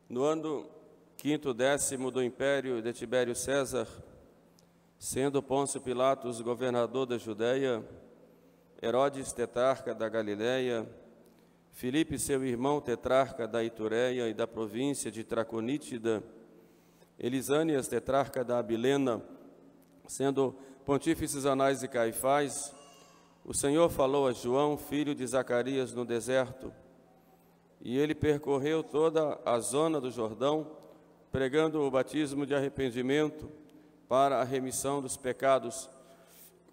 No ano 5º do império de Tibério César, sendo Pôncio Pilatos governador da Judéia, Herodes tetrarca da Galiléia, Filipe seu irmão tetrarca da Itureia e da província de Traconítida, Elisânias tetrarca da Abilena, sendo pontífices Anás e Caifás, o Senhor falou a João, filho de Zacarias, no deserto, e ele percorreu toda a zona do Jordão, pregando o batismo de arrependimento para a remissão dos pecados,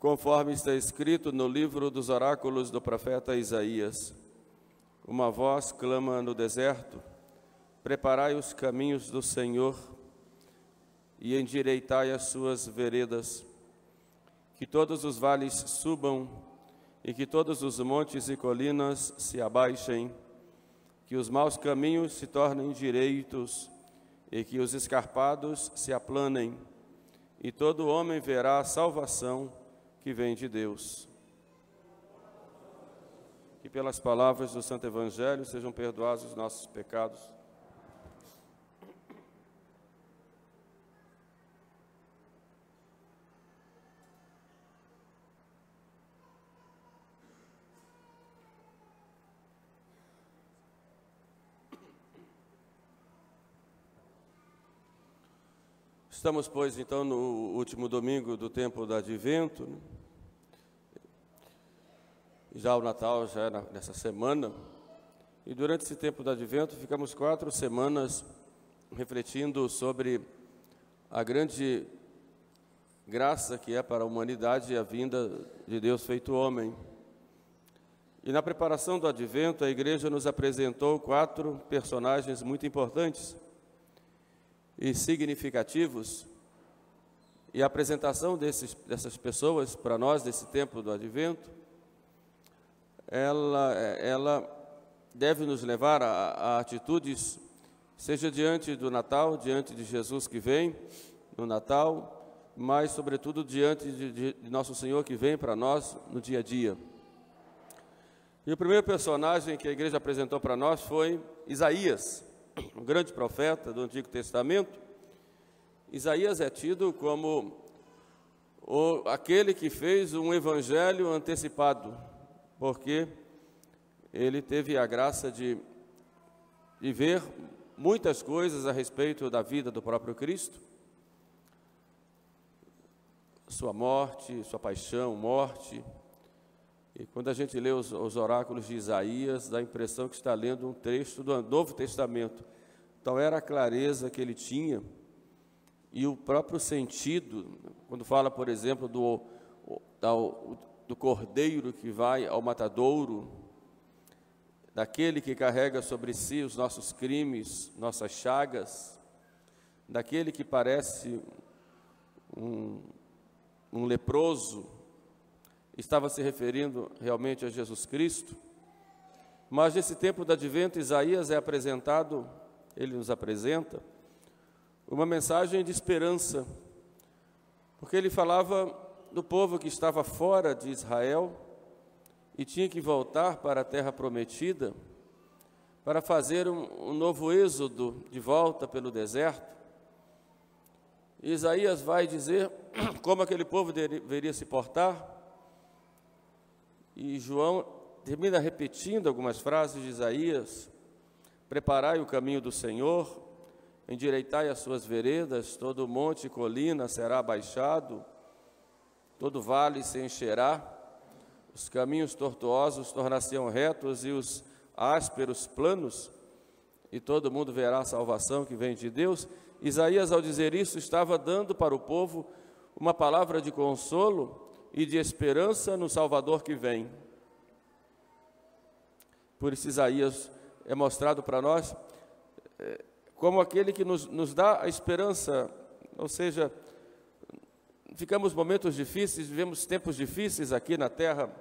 conforme está escrito no livro dos oráculos do profeta Isaías. Uma voz clama no deserto: preparai os caminhos do Senhor e endireitai as suas veredas. Que todos os vales subam e que todos os montes e colinas se abaixem, que os maus caminhos se tornem direitos e que os escarpados se aplanem, e todo homem verá a salvação que vem de Deus. Que pelas palavras do Santo Evangelho sejam perdoados os nossos pecados. Estamos, pois, então, no último domingo do tempo do Advento, né? Já o Natal já é nessa semana, e durante esse tempo do Advento ficamos 4 semanas refletindo sobre a grande graça que é para a humanidade a vinda de Deus feito homem. E na preparação do Advento, a Igreja nos apresentou 4 personagens muito importantes e significativos, e a apresentação dessas pessoas para nós, desse tempo do Advento, ela deve nos levar a atitudes, seja diante do Natal, diante de Jesus que vem no Natal, mas sobretudo diante de Nosso Senhor que vem para nós no dia a dia. E o primeiro personagem que a Igreja apresentou para nós foi Isaías, um grande profeta do Antigo Testamento. Isaías é tido como aquele que fez um evangelho antecipado, porque ele teve a graça de ver muitas coisas a respeito da vida do próprio Cristo, sua morte, sua paixão, morte. E quando a gente lê os oráculos de Isaías, dá a impressão que está lendo um trecho do Novo Testamento. Então era a clareza que ele tinha e o próprio sentido, quando fala, por exemplo, do cordeiro que vai ao matadouro, daquele que carrega sobre si os nossos crimes, nossas chagas, daquele que parece um leproso, estava se referindo realmente a Jesus Cristo. Mas nesse tempo do Advento, Isaías é apresentado, ele nos apresenta uma mensagem de esperança, porque ele falava do povo que estava fora de Israel e tinha que voltar para a terra prometida para fazer um novo êxodo de volta pelo deserto. E Isaías vai dizer como aquele povo deveria se portar. E João termina repetindo algumas frases de Isaías: preparai o caminho do Senhor, endireitai as suas veredas, todo monte e colina será abaixado, todo vale se encherá, os caminhos tortuosos tornar-se-ão retos e os ásperos planos, e todo mundo verá a salvação que vem de Deus. Isaías, ao dizer isso, estava dando para o povo uma palavra de consolo e de esperança no Salvador que vem. Por isso Isaías é mostrado para nós como aquele que nos dá a esperança, ou seja, ficamos momentos difíceis, vivemos tempos difíceis aqui na terra,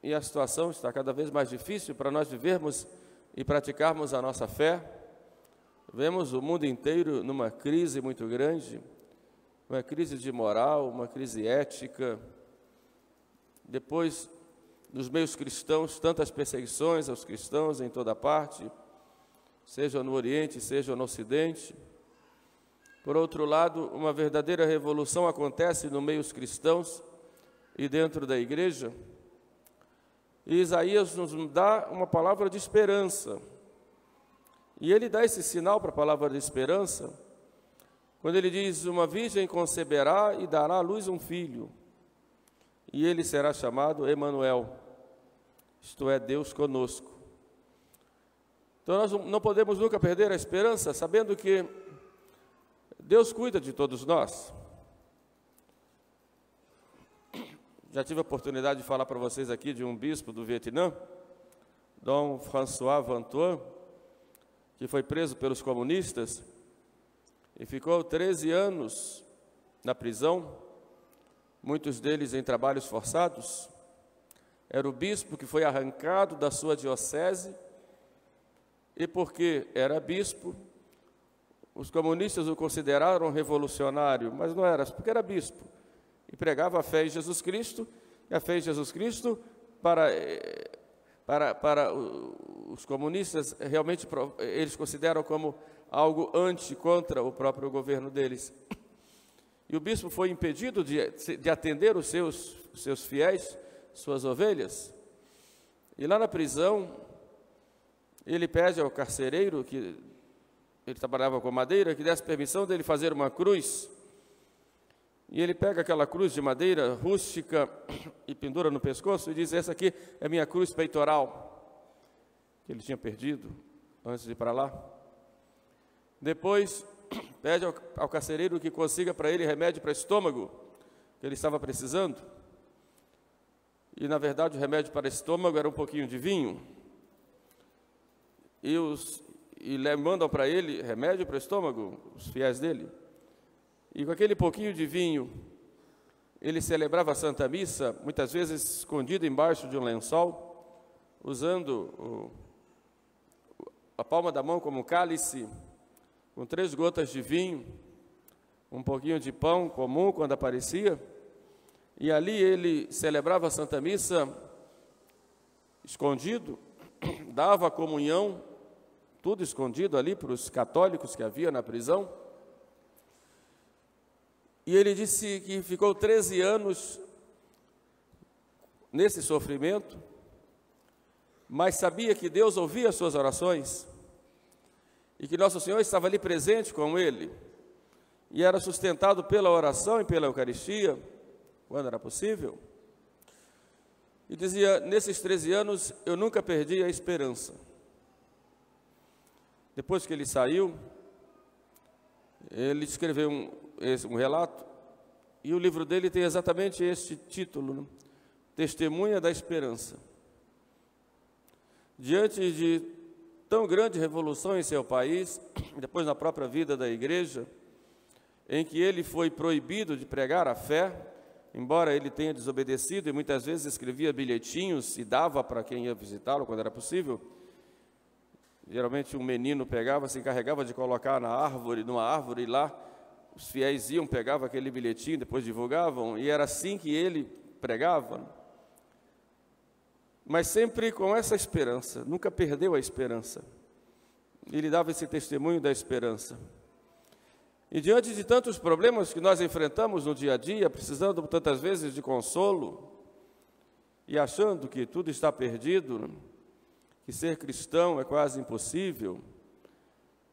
e a situação está cada vez mais difícil para nós vivermos e praticarmos a nossa fé. Vemos o mundo inteiro numa crise muito grande, uma crise de moral, uma crise ética. Depois, nos meios cristãos, tantas perseguições aos cristãos em toda parte. seja no Oriente, seja no Ocidente. Por outro lado, uma verdadeira revolução acontece no meio dos cristãos e dentro da igreja. E Isaías nos dá uma palavra de esperança. E ele dá esse sinal para a palavra de esperança, quando ele diz: uma virgem conceberá e dará à luz um filho, e ele será chamado Emanuel, isto é, Deus conosco. Então nós não podemos nunca perder a esperança, sabendo que Deus cuida de todos nós. Já tive a oportunidade de falar para vocês aqui de um bispo do Vietnã, Dom François Vantuan, que foi preso pelos comunistas e ficou 13 anos na prisão, muitos deles em trabalhos forçados. Era o bispo que foi arrancado da sua diocese, e porque era bispo, os comunistas o consideraram revolucionário, mas não era, porque era bispo, e pregava a fé em Jesus Cristo, e a fé em Jesus Cristo para os comunistas, realmente eles consideram como algo contra o próprio governo deles. E o bispo foi impedido de atender os seus fiéis, suas ovelhas. E lá na prisão, ele pede ao carcereiro, que ele trabalhava com madeira, que desse permissão dele fazer uma cruz. E ele pega aquela cruz de madeira rústica e pendura no pescoço e diz: essa aqui é minha cruz peitoral, que ele tinha perdido antes de ir para lá. Depois pede ao carcereiro que consiga para ele remédio para estômago, que ele estava precisando. E na verdade o remédio para estômago era um pouquinho de vinho. E mandam para ele remédio para estômago, os fiéis dele. E com aquele pouquinho de vinho, ele celebrava a Santa Missa, muitas vezes escondido embaixo de um lençol, usando a palma da mão como cálice, com 3 gotas de vinho, um pouquinho de pão comum quando aparecia, e ali ele celebrava a Santa Missa escondido, dava a comunhão, tudo escondido ali para os católicos que havia na prisão. E ele disse que ficou 13 anos nesse sofrimento, mas sabia que Deus ouvia as suas orações e que Nosso Senhor estava ali presente com ele e era sustentado pela oração e pela Eucaristia, quando era possível. E dizia: nesses 13 anos eu nunca perdi a esperança. Depois que ele saiu, ele escreveu um relato, e o livro dele tem exatamente este título, né? Testemunha da Esperança. Diante de tão grande revolução em seu país, depois na própria vida da igreja, em que ele foi proibido de pregar a fé, embora ele tenha desobedecido e muitas vezes escrevia bilhetinhos e dava para quem ia visitá-lo quando era possível. Geralmente um menino pegava, se encarregava de colocar numa árvore, e lá os fiéis iam, pegavam aquele bilhetinho, depois divulgavam, e era assim que ele pregava. Mas sempre com essa esperança, nunca perdeu a esperança. Ele dava esse testemunho da esperança. E diante de tantos problemas que nós enfrentamos no dia a dia, precisando tantas vezes de consolo, e achando que tudo está perdido, que ser cristão é quase impossível,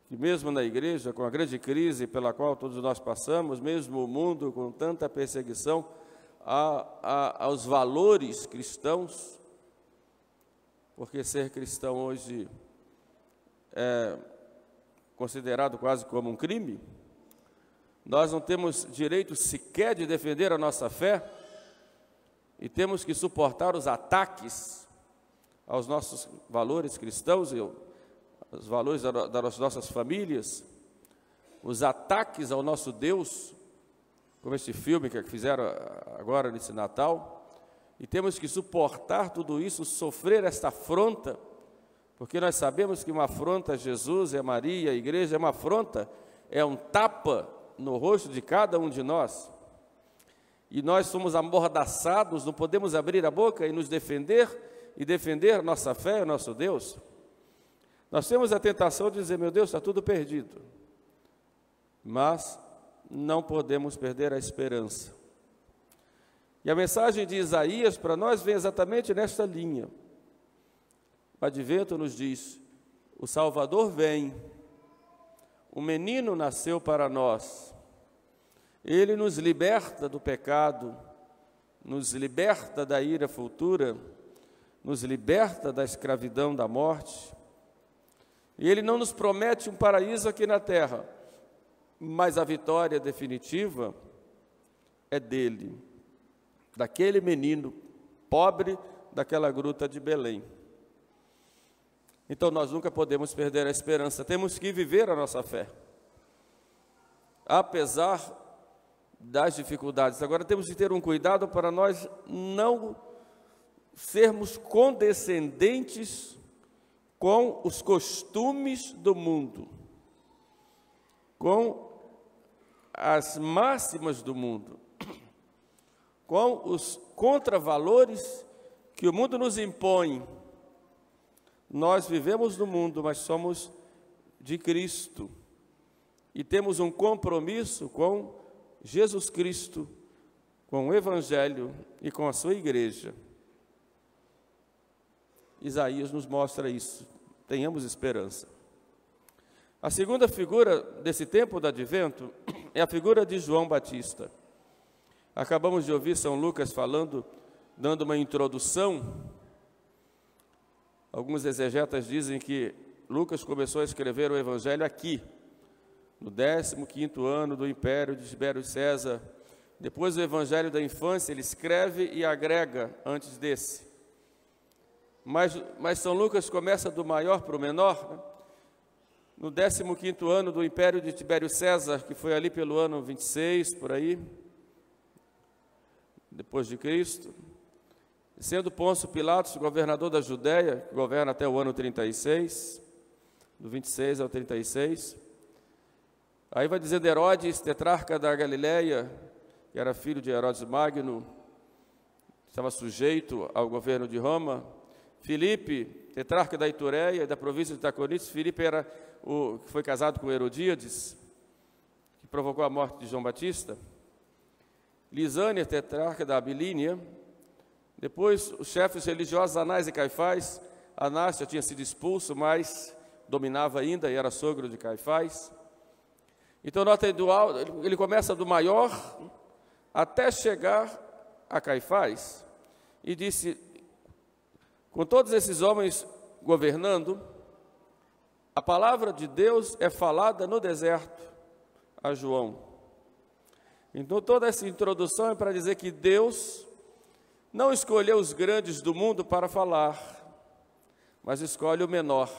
que mesmo na igreja, com a grande crise pela qual todos nós passamos, mesmo o mundo com tanta perseguição aos valores cristãos, porque ser cristão hoje é considerado quase como um crime, nós não temos direito sequer de defender a nossa fé e temos que suportar os ataques aos nossos valores cristãos e os valores das nossas famílias, os ataques ao nosso Deus, como este filme que fizeram agora nesse Natal, e temos que suportar tudo isso, sofrer esta afronta, porque nós sabemos que uma afronta a Jesus e a Maria, a igreja, é uma afronta, é um tapa no rosto de cada um de nós, e nós somos amordaçados, não podemos abrir a boca e nos defender, e defender nossa fé e nosso Deus. Nós temos a tentação de dizer, meu Deus, está tudo perdido. Mas não podemos perder a esperança. E a mensagem de Isaías para nós vem exatamente nesta linha. O Advento nos diz, o Salvador vem, o menino nasceu para nós. Ele nos liberta do pecado, nos liberta da ira futura, nos liberta da escravidão da morte. E Ele não nos promete um paraíso aqui na terra, mas a vitória definitiva é dele, daquele menino pobre daquela gruta de Belém. Então nós nunca podemos perder a esperança, temos que viver a nossa fé, apesar das dificuldades. Agora temos de ter um cuidado para nós não sermos condescendentes com os costumes do mundo, com as máximas do mundo, com os contravalores que o mundo nos impõe. Nós vivemos no mundo, mas somos de Cristo e temos um compromisso com Jesus Cristo, com o Evangelho e com a sua igreja. Isaías nos mostra isso, tenhamos esperança. A segunda figura desse tempo do Advento é a figura de João Batista. Acabamos de ouvir São Lucas falando, dando uma introdução. Alguns exegetas dizem que Lucas começou a escrever o Evangelho aqui, no 15º ano do Império de Tibério César. Depois do Evangelho da infância, ele escreve e agrega antes desse. Mas São Lucas começa do maior para o menor, né? No 15º ano do Império de Tibério César, que foi ali pelo ano 26, por aí, depois de Cristo, sendo Pôncio Pilatos governador da Judéia, que governa até o ano 36, do 26 ao 36. Aí vai dizendo Herodes, tetrarca da Galileia, que era filho de Herodes Magno, estava sujeito ao governo de Roma. Filipe, tetrarca da Itureia, da província de Taconites. Filipe era o que foi casado com Herodíades, que provocou a morte de João Batista. Lisânia, tetrarca da Abilinia. Depois, os chefes religiosos Anás e Caifás. Anás já tinha sido expulso, mas dominava ainda e era sogro de Caifás. Então, nota ele começa do maior até chegar a Caifás e disse, com todos esses homens governando, a palavra de Deus é falada no deserto a João. Então, toda essa introdução é para dizer que Deus não escolheu os grandes do mundo para falar, mas escolhe o menor.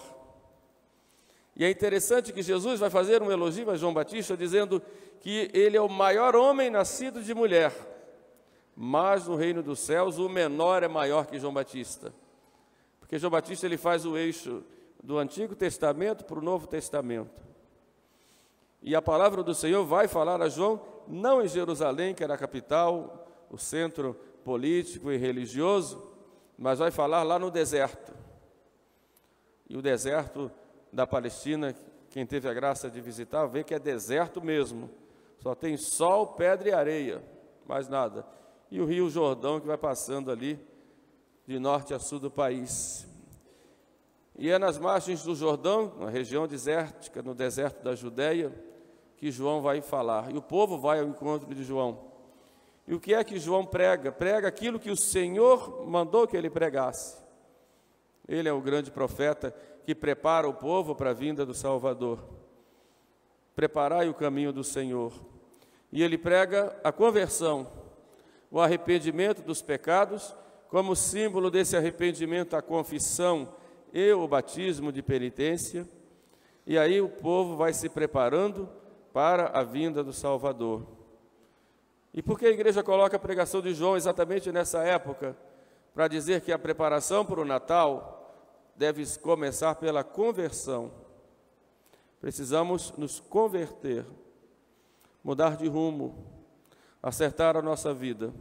E é interessante que Jesus vai fazer um elogio a João Batista, dizendo que ele é o maior homem nascido de mulher, mas no reino dos céus o menor é maior que João Batista. Porque João Batista ele faz o eixo do Antigo Testamento para o Novo Testamento. E a palavra do Senhor vai falar a João, não em Jerusalém, que era a capital, o centro político e religioso, mas vai falar lá no deserto. E o deserto da Palestina, quem teve a graça de visitar, vê que é deserto mesmo. Só tem sol, pedra e areia, mais nada. E o Rio Jordão que vai passando ali, de norte a sul do país. E é nas margens do Jordão, na região desértica, no deserto da Judéia, que João vai falar. E o povo vai ao encontro de João. E o que é que João prega? Prega aquilo que o Senhor mandou que ele pregasse. Ele é o grande profeta que prepara o povo para a vinda do Salvador. Preparai o caminho do Senhor. E ele prega a conversão, o arrependimento dos pecados, como símbolo desse arrependimento, a confissão e o batismo de penitência. E aí o povo vai se preparando para a vinda do Salvador. E por que a igreja coloca a pregação de João exatamente nessa época? Para dizer que a preparação para o Natal deve começar pela conversão. Precisamos nos converter, mudar de rumo, acertar a nossa vida.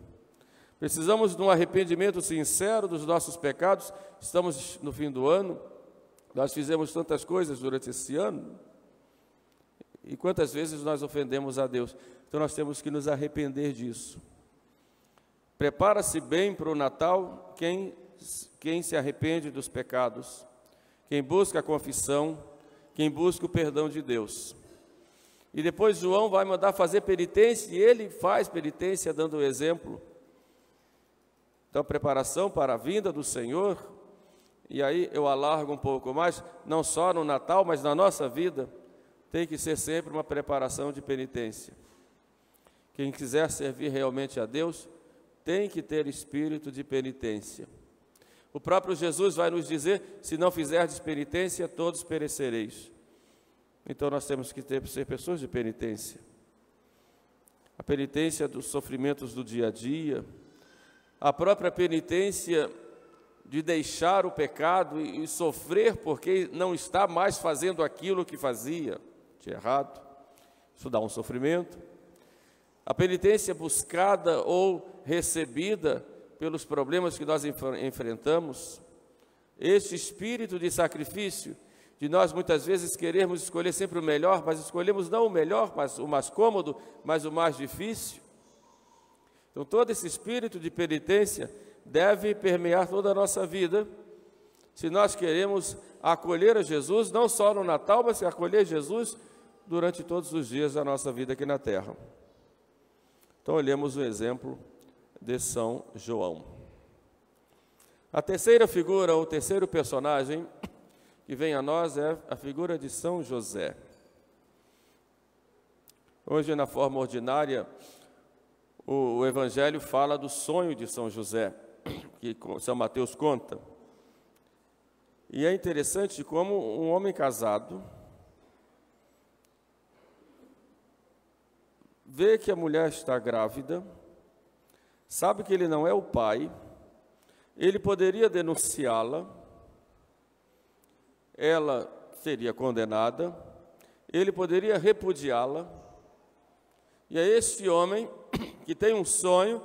Precisamos de um arrependimento sincero dos nossos pecados. Estamos no fim do ano, Nós fizemos tantas coisas durante esse ano, e quantas vezes nós ofendemos a Deus. Então nós temos que nos arrepender disso. Prepara-se bem para o Natal quem se arrepende dos pecados, quem busca a confissão, quem busca o perdão de Deus. E depois João vai mandar fazer penitência, e ele faz penitência dando o exemplo. Então, preparação para a vinda do Senhor, e aí eu alargo um pouco mais, não só no Natal, mas na nossa vida, tem que ser sempre uma preparação de penitência. Quem quiser servir realmente a Deus, tem que ter espírito de penitência. O próprio Jesus vai nos dizer, se não fizerdes penitência, todos perecereis. Então nós temos que ser pessoas de penitência. A penitência dos sofrimentos do dia a dia, a própria penitência de deixar o pecado e sofrer porque não está mais fazendo aquilo que fazia de errado. Isso dá um sofrimento. A penitência buscada ou recebida pelos problemas que nós enfrentamos, este espírito de sacrifício, de nós muitas vezes queremos escolher sempre o melhor, mas escolhemos não o melhor, mas o mais cômodo, mas o mais difícil. Então todo esse espírito de penitência deve permear toda a nossa vida, se nós queremos acolher a Jesus, não só no Natal, mas acolher Jesus durante todos os dias da nossa vida aqui na terra. Então olhemos o exemplo de São João. A terceira figura, o terceiro personagem que vem a nós é a figura de São José. Hoje, na forma ordinária, o Evangelho fala do sonho de São José, que São Mateus conta. E é interessante como um homem casado vê que a mulher está grávida, sabe que ele não é o pai, ele poderia denunciá-la, ela seria condenada, ele poderia repudiá-la, e é esse homem que tem um sonho,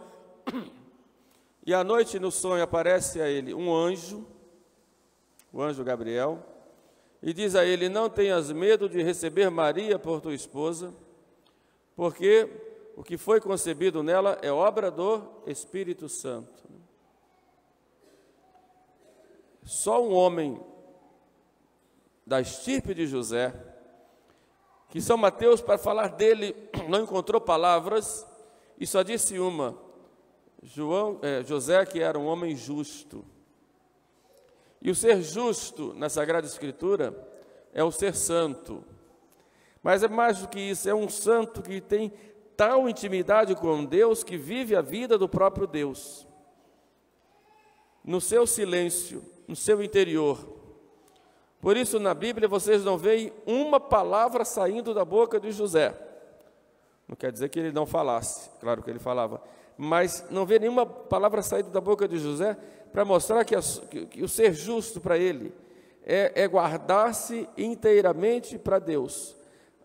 e à noite no sonho aparece a ele um anjo, o anjo Gabriel, e diz a ele: não tenhas medo de receber Maria por tua esposa, porque o que foi concebido nela é obra do Espírito Santo. Só um homem da estirpe de José, que São Mateus, para falar dele, não encontrou palavras e só disse uma: José, que era um homem justo. E o ser justo na Sagrada Escritura é o ser santo. Mas é mais do que isso, é um santo que tem tal intimidade com Deus que vive a vida do próprio Deus. No seu silêncio, no seu interior. Por isso, na Bíblia, vocês não veem uma palavra saindo da boca de José. Não quer dizer que ele não falasse, claro que ele falava, mas não vê nenhuma palavra saindo da boca de José para mostrar que o ser justo para ele é guardar-se inteiramente para Deus,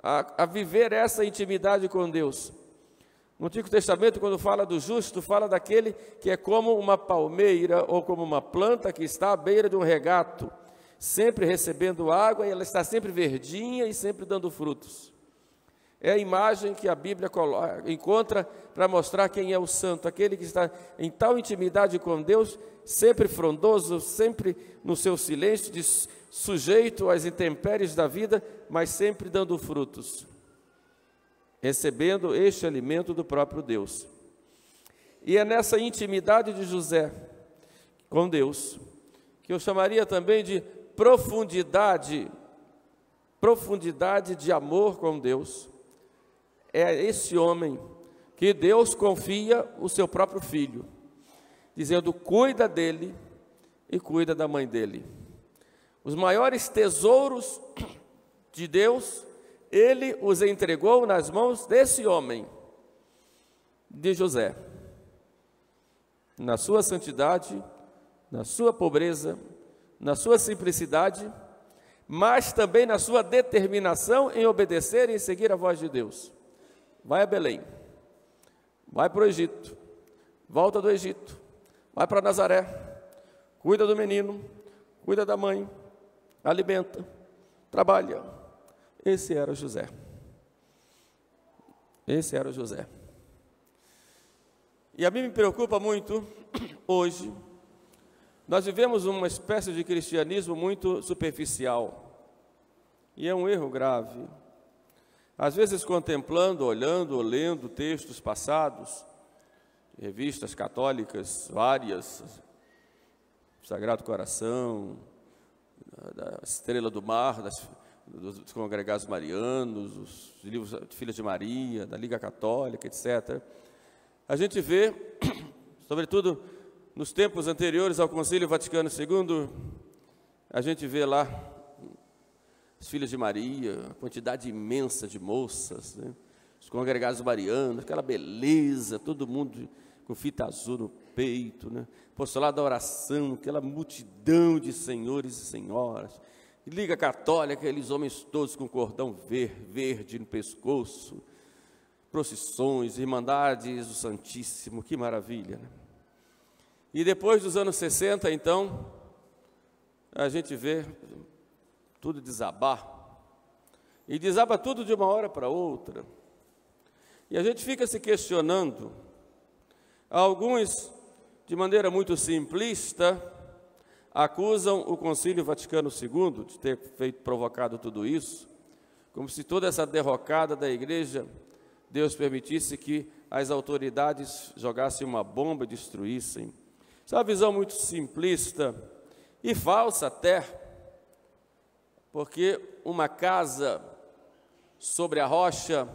a viver essa intimidade com Deus. No Antigo Testamento, quando fala do justo, fala daquele que é como uma palmeira ou como uma planta que está à beira de um regato, sempre recebendo água, e ela está sempre verdinha e sempre dando frutos. É a imagem que a Bíblia encontra para mostrar quem é o santo, aquele que está em tal intimidade com Deus, sempre frondoso, sempre no seu silêncio, sujeito às intempéries da vida, mas sempre dando frutos, recebendo este alimento do próprio Deus. E é nessa intimidade de José com Deus, que eu chamaria também de profundidade de amor com Deus, é esse homem que Deus confia o seu próprio filho, dizendo: cuida dele e cuida da mãe dele. Os maiores tesouros de Deus, ele os entregou nas mãos desse homem, de José, na sua santidade, na sua pobreza, na sua simplicidade, mas também na sua determinação em obedecer e em seguir a voz de Deus. Vai a Belém, vai para o Egito, volta do Egito, vai para Nazaré, cuida do menino, cuida da mãe, alimenta, trabalha. Esse era José. Esse era José. E a mim me preocupa muito, hoje, nós vivemos uma espécie de cristianismo muito superficial. E é um erro grave. Às vezes contemplando, olhando, ou lendo textos passados, revistas católicas várias, Sagrado Coração, da Estrela do Mar, dos Congregados Marianos, os livros de Filha de Maria, da Liga Católica, etc. A gente vê, sobretudo nos tempos anteriores ao Concílio Vaticano II, a gente vê lá as Filhas de Maria, a quantidade imensa de moças, né? Os Congregados Marianos, aquela beleza, todo mundo com fita azul no peito, né? Apostolado da oração, aquela multidão de senhores e senhoras, Liga Católica, aqueles homens todos com cordão verde no pescoço, procissões, irmandades do Santíssimo, que maravilha, né? E depois dos anos 60, então, a gente vê tudo desabar, e desaba tudo de uma hora para outra, e a gente fica se questionando. Alguns, de maneira muito simplista, acusam o Concílio Vaticano II de ter provocado tudo isso, como se toda essa derrocada da igreja, Deus permitisse que as autoridades jogassem uma bomba e destruíssem. Isso é uma visão muito simplista e falsa até, porque uma casa sobre a rocha,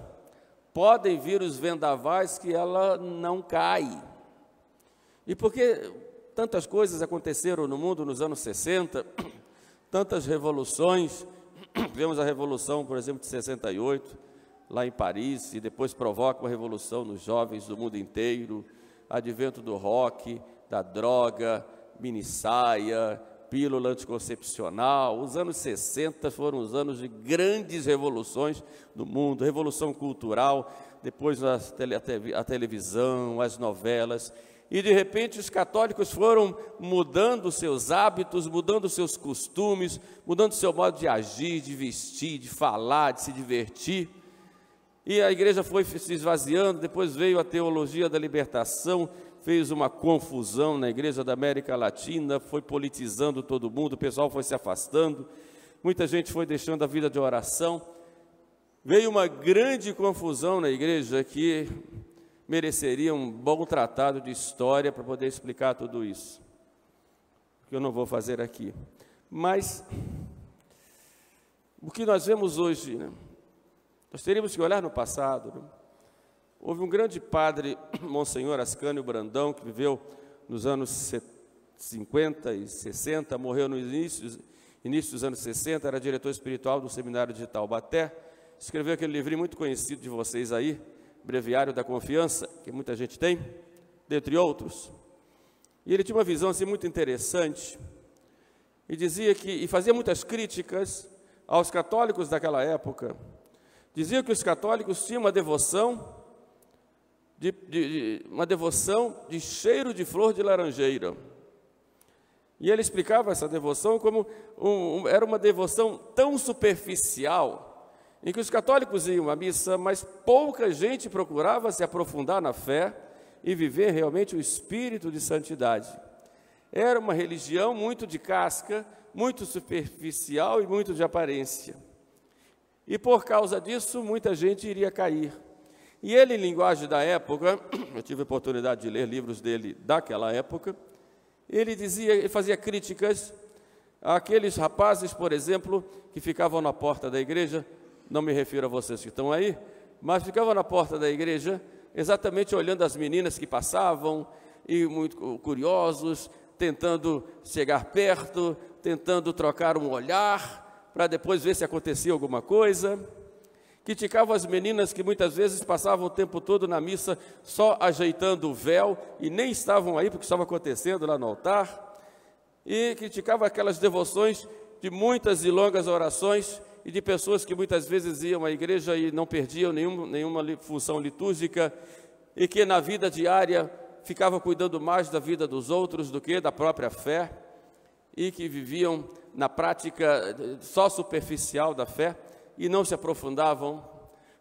podem vir os vendavais que ela não cai. E porque tantas coisas aconteceram no mundo nos anos 60, tantas revoluções, vemos a Revolução, por exemplo, de 68, lá em Paris, e depois provoca uma revolução nos jovens do mundo inteiro, advento do rock, da droga, minissaia, pílula anticoncepcional. Os anos 60 foram os anos de grandes revoluções no mundo, revolução cultural, depois a televisão, as novelas, e de repente os católicos foram mudando seus hábitos, mudando seus costumes, mudando seu modo de agir, de vestir, de falar, de se divertir, e a igreja foi se esvaziando. Depois veio a teologia da libertação, fez uma confusão na igreja da América Latina, foi politizando todo mundo, o pessoal foi se afastando, muita gente foi deixando a vida de oração, veio uma grande confusão na igreja que mereceria um bom tratado de história para poder explicar tudo isso, que eu não vou fazer aqui. Mas o que nós vemos hoje, né? Nós teríamos que olhar no passado, né? Houve um grande padre, Monsenhor Ascânio Brandão, que viveu nos anos 50 e 60, morreu no início dos anos 60, era diretor espiritual do Seminário de Taubaté, escreveu aquele livrinho muito conhecido de vocês aí, Breviário da Confiança, que muita gente tem, dentre outros. E ele tinha uma visão assim muito interessante, e dizia que, e fazia muitas críticas aos católicos daquela época. Dizia que os católicos tinham uma devoção de cheiro de flor de laranjeira. E ele explicava essa devoção como era uma devoção tão superficial, em que os católicos iam à missa, mas pouca gente procurava se aprofundar na fé e viver realmente o espírito de santidade. Era uma religião muito de casca, muito superficial e muito de aparência. E por causa disso, muita gente iria cair. E ele, em linguagem da época, eu tive a oportunidade de ler livros dele daquela época, ele fazia críticas àqueles rapazes, por exemplo, que ficavam na porta da igreja, não me refiro a vocês que estão aí, mas ficavam na porta da igreja, exatamente olhando as meninas que passavam, e muito curiosos, tentando chegar perto, tentando trocar um olhar, para depois ver se acontecia alguma coisa. Criticavam as meninas que muitas vezes passavam o tempo todo na missa só ajeitando o véu e nem estavam aí porque estava acontecendo lá no altar. E criticava aquelas devoções de muitas e longas orações e de pessoas que muitas vezes iam à igreja e não perdiam nenhuma função litúrgica e que na vida diária ficavam cuidando mais da vida dos outros do que da própria fé e que viviam na prática só superficial da fé e não se aprofundavam,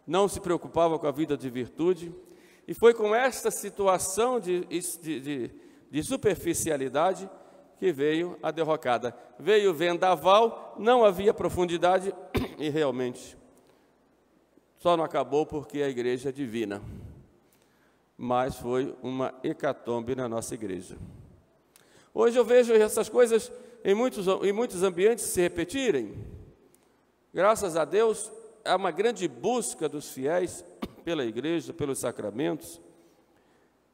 não se preocupavam com a vida de virtude. E foi com esta situação de superficialidade que veio a derrocada. Veio o vendaval, não havia profundidade e realmente só não acabou porque a igreja é divina. Mas foi uma hecatombe na nossa igreja. Hoje eu vejo essas coisas em muitos ambientes se repetirem. Graças a Deus, há uma grande busca dos fiéis pela igreja, pelos sacramentos,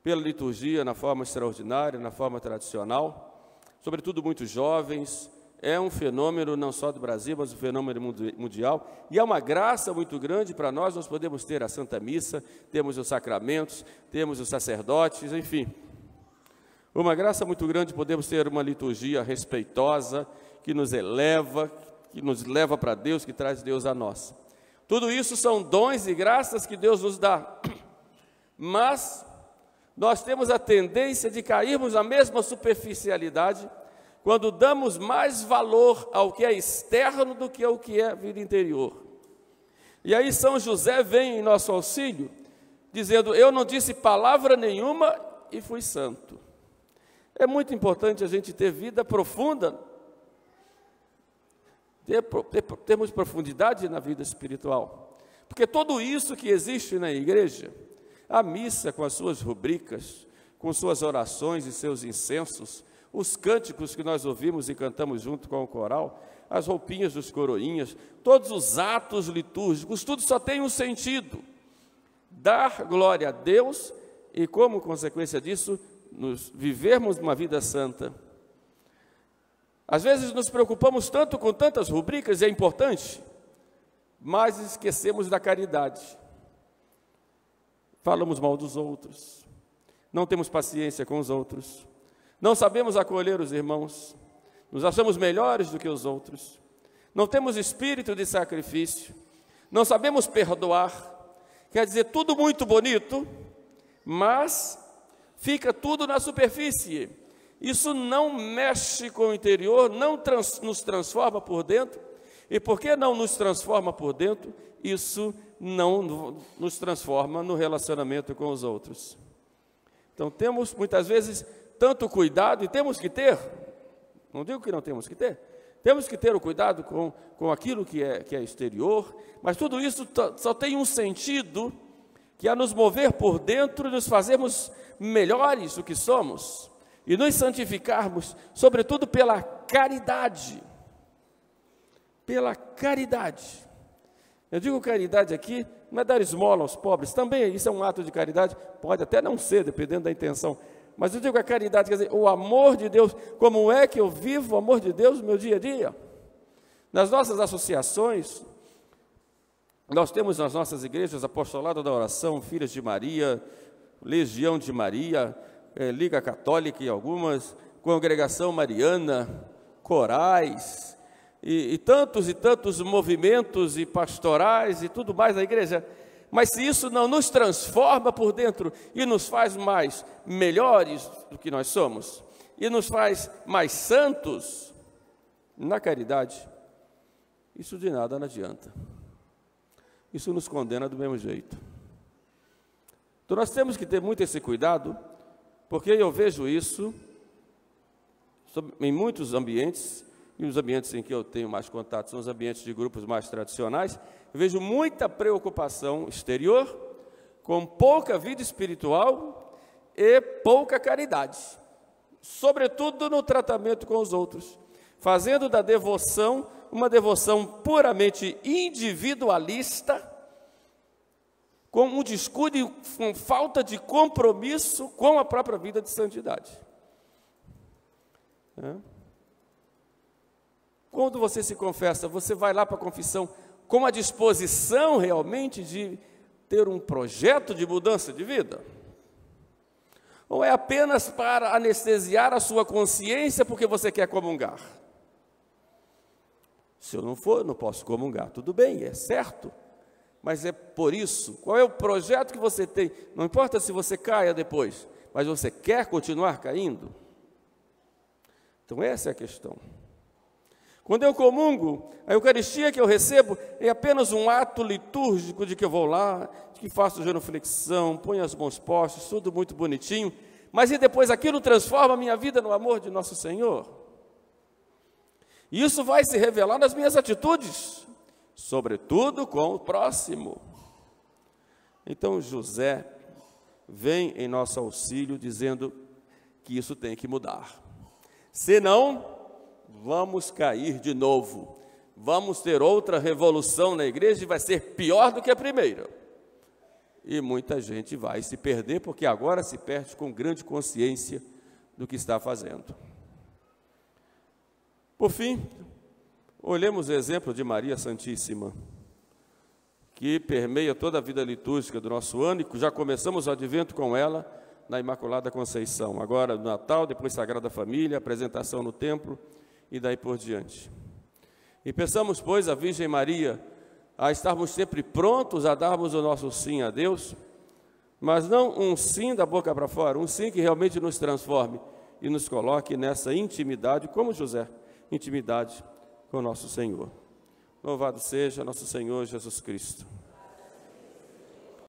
pela liturgia na forma extraordinária, na forma tradicional, sobretudo muitos jovens. É um fenômeno não só do Brasil, mas um fenômeno mundial, e é uma graça muito grande para nós podemos ter a Santa Missa, temos os sacramentos, temos os sacerdotes, enfim. Uma graça muito grande podemos ter uma liturgia respeitosa, que nos eleva, que nos leva para Deus, que traz Deus a nós. Tudo isso são dons e graças que Deus nos dá, mas nós temos a tendência de cairmos na mesma superficialidade quando damos mais valor ao que é externo do que ao que é vida interior. E aí São José vem em nosso auxílio, dizendo: eu não disse palavra nenhuma e fui santo. É muito importante a gente ter vida profunda, termos profundidade na vida espiritual, porque tudo isso que existe na igreja, a missa com as suas rubricas, com suas orações e seus incensos, os cânticos que nós ouvimos e cantamos junto com o coral, as roupinhas dos coroinhas, todos os atos litúrgicos, tudo só tem um sentido: dar glória a Deus e, como consequência disso, vivermos uma vida santa. Às vezes nos preocupamos tanto com tantas rubricas, e é importante, mas esquecemos da caridade. Falamos mal dos outros, não temos paciência com os outros, não sabemos acolher os irmãos, nos achamos melhores do que os outros, não temos espírito de sacrifício, não sabemos perdoar. Quer dizer, tudo muito bonito, mas fica tudo na superfície. Isso não mexe com o interior, não nos transforma por dentro. E porque não nos transforma por dentro, isso não nos transforma no relacionamento com os outros. Então temos muitas vezes tanto cuidado, e temos que ter, não digo que não temos que ter o cuidado com aquilo que é exterior, mas tudo isso só tem um sentido, que é nos mover por dentro, nos fazermos melhores do que somos, e nos santificarmos, sobretudo pela caridade. Pela caridade. Eu digo caridade aqui, não é dar esmola aos pobres, também isso é um ato de caridade, pode até não ser, dependendo da intenção, mas eu digo a caridade, quer dizer, o amor de Deus. Como é que eu vivo o amor de Deus no meu dia a dia? Nas nossas associações, nós temos nas nossas igrejas Apostolado da Oração, Filhas de Maria, Legião de Maria, Liga Católica e algumas, Congregação Mariana, corais, e tantos movimentos e pastorais e tudo mais na igreja. Mas se isso não nos transforma por dentro e nos faz mais melhores do que nós somos, e nos faz mais santos na caridade, isso de nada não adianta. Isso nos condena do mesmo jeito. Então nós temos que ter muito esse cuidado, porque eu vejo isso em muitos ambientes, e os ambientes em que eu tenho mais contato são os ambientes de grupos mais tradicionais. Eu vejo muita preocupação exterior, com pouca vida espiritual e pouca caridade, sobretudo no tratamento com os outros, fazendo da devoção uma devoção puramente individualista, com um descuido e com falta de compromisso com a própria vida de santidade. Quando você se confessa, você vai lá para a confissão com a disposição realmente de ter um projeto de mudança de vida? Ou é apenas para anestesiar a sua consciência porque você quer comungar? Se eu não for, eu não posso comungar. Tudo bem, é certo. Mas é por isso, qual é o projeto que você tem? Não importa se você caia depois, mas você quer continuar caindo? Então essa é a questão. Quando eu comungo, a Eucaristia que eu recebo é apenas um ato litúrgico de que eu vou lá, de que faço genuflexão, ponho as mãos postas, tudo muito bonitinho, mas e depois aquilo transforma a minha vida no amor de nosso Senhor? E isso vai se revelar nas minhas atitudes, sobretudo com o próximo. Então José vem em nosso auxílio dizendo que isso tem que mudar. Senão, vamos cair de novo. Vamos ter outra revolução na igreja e vai ser pior do que a primeira. E muita gente vai se perder, porque agora se perde com grande consciência do que está fazendo. Por fim, olhemos o exemplo de Maria Santíssima, que permeia toda a vida litúrgica do nosso ano, e já começamos o advento com ela na Imaculada Conceição. Agora no Natal, depois Sagrada Família, apresentação no templo e daí por diante. E peçamos, pois, a Virgem Maria a estarmos sempre prontos a darmos o nosso sim a Deus, mas não um sim da boca para fora, um sim que realmente nos transforme e nos coloque nessa intimidade, como José, intimidade com nosso Senhor. Louvado seja nosso Senhor Jesus Cristo.